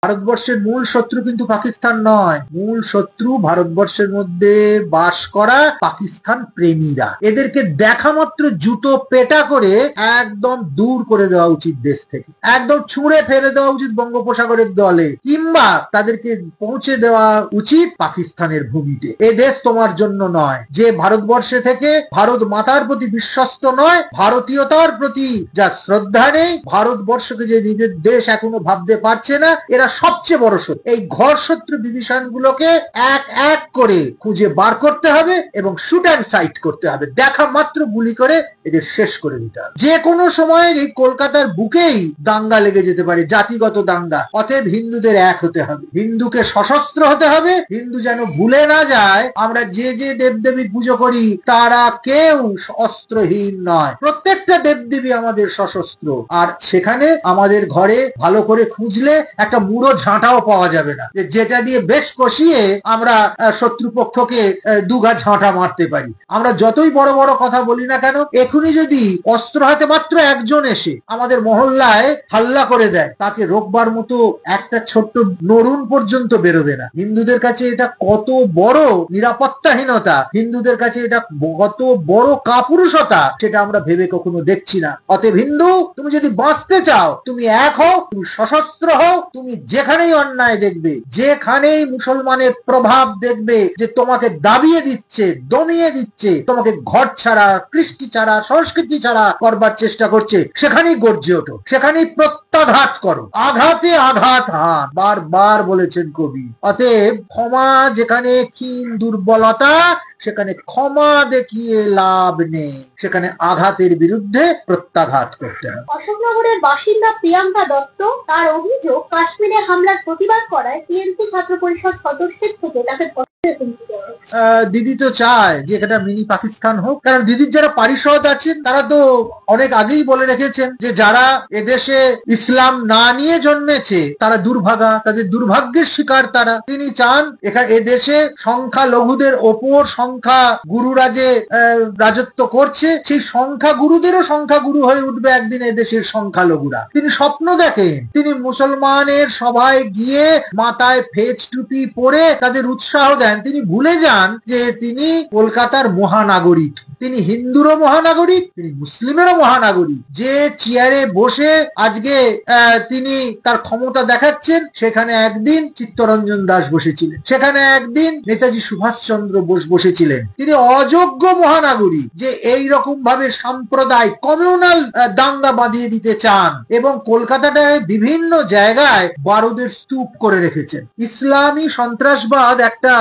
ভারতবর্ষের মূল শত্রু কিন্তু পাকিস্তান নয়, মূল শত্রু ভারতবর্ষের মধ্যে বাস করা পাকিস্তান প্রেমীরা। এদেরকে দেখা মাত্র জুতো পেটা করে একদম দূর করে দেওয়া উচিত দেশ থেকে, একদম ছুঁড়ে ফেলে দেওয়া উচিত বঙ্গোপসাগরের দলে, কিংবা তাদেরকে পৌঁছে দেওয়া উচিত পাকিস্তানের ভূমিতে। এ দেশ তোমার জন্য নয়। যে ভারতবর্ষে থেকে ভারত মাতার প্রতি বিশ্বস্ত নয়, ভারতীয়তার প্রতি যা শ্রদ্ধা নেই, ভারতবর্ষকে যে নিজের দেশ এখনো ভাবতে পারছে না, এরা সবচেয়ে বড় শত্রু। এই ঘর শত্রু বিভীষণ গুলোকে এক এক করে খুঁজে বার করতে হবে এবং শুট অ্যান্ড সাইট করতে হবে। দেখা মাত্র গুলি করে এদের শেষ করে দিতে হবে। যে কোনো সময় এই কলকাতার বুকেই দাঙ্গা লেগে যেতে পারে, জাতিগত দাঙ্গা। অতএব হিন্দুদের এক হতে হবে, হিন্দুকে সশস্ত্র হতে হবে। হিন্দু যেন ভুলে না যায় আমরা যে যে দেবদেবীর পুজো করি তারা কেউ অস্ত্রহীন নয়, প্রত্যেকটা দেবদেবী আমাদের সশস্ত্র। আর সেখানে আমাদের ঘরে ভালো করে খুঁজলে একটা মুড়ো ঝাঁটাও পাওয়া যাবে না, যেটা দিয়ে বেশ কষিয়ে আমরা শত্রুপক্ষকে দুগা ঝাঁটা মারতে পারি। আমরা যতই বড় বড় কথা বলি না কেন, এখনই যদি অস্ত্র হাতে মাত্র একজন এসে আমাদের মহল্লায় হাল্লা করে দেয়, তাকে রোকবার মতো একটা ছোট্ট নরুন পর্যন্ত বেরোবে না। হিন্দুদের কাছে এটা কত বড় নিরাপত্তাহীনতা, হিন্দুদের কাছে এটা কত বড় কাপুরুষতা, সেটা আমরা ভেবে কখনো দেখছি না। অতএব হিন্দু, তুমি যদি বাঁচতে চাও, তুমি এক হও, তুমি সশস্ত্র হও। তুমি যেখানেই অন্যায় দেখবে, যেখানেই মুসলমানের প্রভাব দেখবে যে তোমাকে দাবিয়ে দিচ্ছে, দমিয়ে দিচ্ছে, তোমাকে ঘর ছাড়া, কৃষ্টি ছাড়া, সংস্কৃতি ছাড়া করবার চেষ্টা করছে, সেখানেই গর্জে ওঠো, সেখানেই প্রত্যাঘাত করো। আঘাতে আঘাত হান, বারবার বলেছেন কবি। অতএব ক্ষমা যেখানে ক্ষীণ দুর্বলতা, সেখানে ক্ষমা দেখিয়ে লাভ নেই, সেখানে আঘাতের বিরুদ্ধে প্রত্যাঘাত করতে হবে। অশোকনগরের বাসিন্দা প্রিয়াঙ্কা দত্ত, তার অভিযোগ কাশ্মীরে হামলার প্রতিবাদ করায় টিএমসি ছাত্র পরিষদ সদস্যের থেকে তাকে দিদি তো চায় যে এটা মিনি পাকিস্তান হোক, কারণ দিদির যারা পারিষদ আছেন তারা তো অনেক আগেই বলে রেখেছেন যে যারা এদেশে ইসলাম না নিয়ে জন্মেছে তারা দুর্ভাগা, তাদের দুর্ভাগ্যের শিকার তারা। তিনি চান এদেশে সংখ্যা লঘুদের ওপর সংখ্যা গুরুরা যে রাজত্ব করছে, সেই সংখ্যা গুরুদেরও সংখ্যা গুরু হয়ে উঠবে একদিন এদেশের সংখ্যালঘুরা। তিনি স্বপ্ন দেখেন, তিনি মুসলমানের সভায় গিয়ে মাথায় ফেজ টুপি পরে তাদের উৎসাহ দেন। তিনি ভুলে যান যে তিনি কলকাতার মহানাগরিক, তিনি হিন্দুরও মহানাগরিক, তিনি মুসলিমেরও মহানাগরিক। যে চেয়ারে বসে আজকে তিনি তার ক্ষমতা দেখাচ্ছেন, সেখানে একদিন চিত্তরঞ্জন দাস বসেছিলেন, সেখানে একদিন নেতাজি সুভাষচন্দ্র বোস বসেছিলেন। তিনি অযোগ্য মহানাগরিক যে এই রকম ভাবে সাম্প্রদায়িক কমিউনাল দাঙ্গা বাঁধিয়ে দিতে চান এবং কলকাতাটায় বিভিন্ন জায়গায় বারুদের স্তূপ করে রেখেছেন। ইসলামী সন্ত্রাসবাদ একটা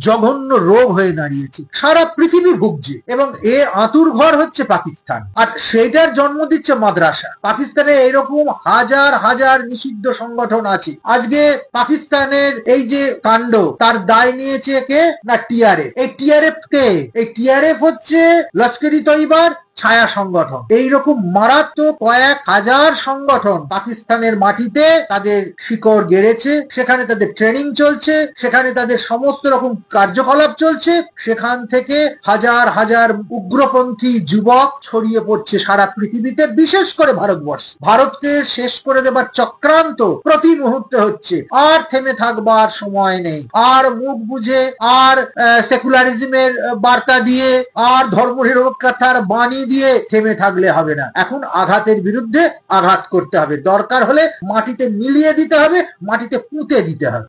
জঘন্য রোগ হয়ে দাঁড়িয়েছে, সারা পৃথিবী ভুগছে এবং এর আতুর ঘর হচ্ছে পাকিস্তান, আর সেইটার জন্ম দিচ্ছে মাদ্রাসা। পাকিস্তানে এরকম হাজার হাজার নিষিদ্ধ সংগঠন আছে। আজকে পাকিস্তানের এই যে কাণ্ড, তার দায় নিয়েছে কে না টিআরএফ। এই টিআরএফ কে? এই টিআরএফ হচ্ছে লস্করি তৈবার ছায়া সংগঠন। এইরকম মারাত্মক কয়েক হাজার সংগঠন পাকিস্তানের মাটিতে তাদের শিকড় গেড়েছে, সেখানে তাদের ট্রেনিং চলছে, সেখানে তাদের সমস্ত রকম কার্যকলাপ চলছে। সেখান থেকে হাজার হাজার উগ্রপন্থী যুবক ছড়িয়ে পড়ছে সারা পৃথিবীতে, বিশেষ করে ভারতবর্ষ। ভারতকে শেষ করে দেবার চক্রান্ত প্রতি মুহূর্তে হচ্ছে। আর থেমে থাকবার সময় নেই, আর মুখ বুঝে, আর সেকুলারিজমের বার্তা দিয়ে, আর ধর্মনিরপেক্ষতার বাণী দিয়ে থেমে থাকলে হবে না। এখন আঘাতের বিরুদ্ধে আঘাত করতে হবে, দরকার হলে মাটিতে মিলিয়ে দিতে হবে, মাটিতে পুঁতে দিতে হবে।